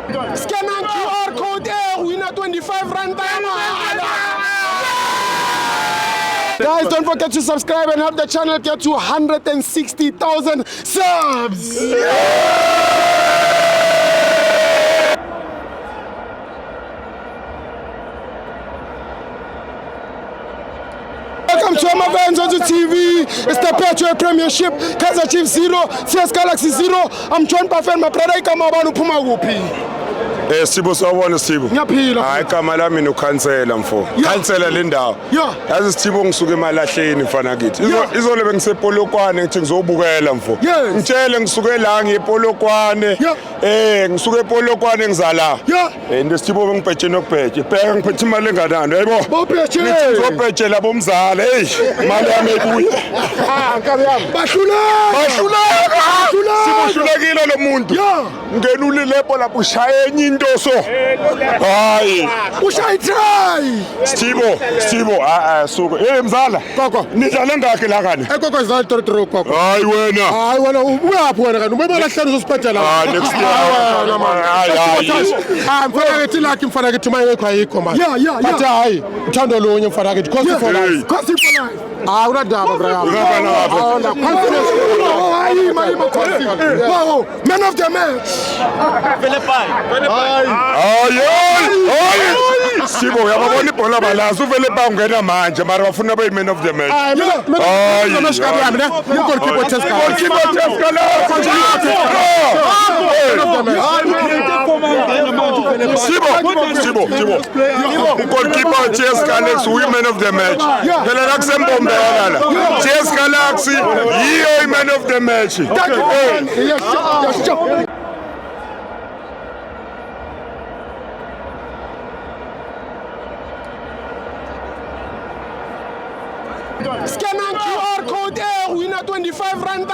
Scan and QR code winner 25 rand. Guys, don't forget to subscribe and help the channel get to 160,000 subs. Welcome to my fans on the TV. It's the Petro Premiership. Kaizer Chiefs 0, CS Galaxy 0. I'm joined by my brother Ikamabanu Puma Wupi. Sibo sawubona Sibo. Ngiyaphila. Hayi igama lami nokhansela mfo. Khansela le ndawo. Yazi Sibo ngisuka emalahleni mfana kithi. Izolo bengisepolokwane ngithi ngizobukela mfo. Ngitshele ngisuke la ngepolokwane. Ngisuke epolokwane ngizala. Into Sibo bengibheje nokubheje. Bheka ngiphethe imali enganani hayibo. Bobheje. Ngizobhejela bomzala. Hey, imali yami ebuya. Nkabi yami. Bahluleka. Sibo hlulekile lo muntu. Ngenule lepo lapho ushaya enye into so. Hayi. Ushayi try. Stibo, suka. Mzala. Gogo, nidlala ngakhe la kani? Gogo zidlala 3-3 gogo. Hayi wena. Hayi wena uyaphi wena kanti? Ubebala hlanu uzosiphathela. Next year. Mfana ngithi lakhe mfana ngithi uma ngekho ayikho manje. Bathi hayi, uthando lonye mfana ngithi cost for life. Cost for life. Hayi unadaba bra. Hayi mali bakhosi. Wow, man of the match. Philippi. Sibo uyababona ibhola balazi uVeliphi ungena manje mara bafuna abe man of the match. Sibo. Goalkeeper CS Galaxy women of the match. Phela la kusembombela la. CS Galaxy yiyo man of the match. Scan and QR code winner 25 rand.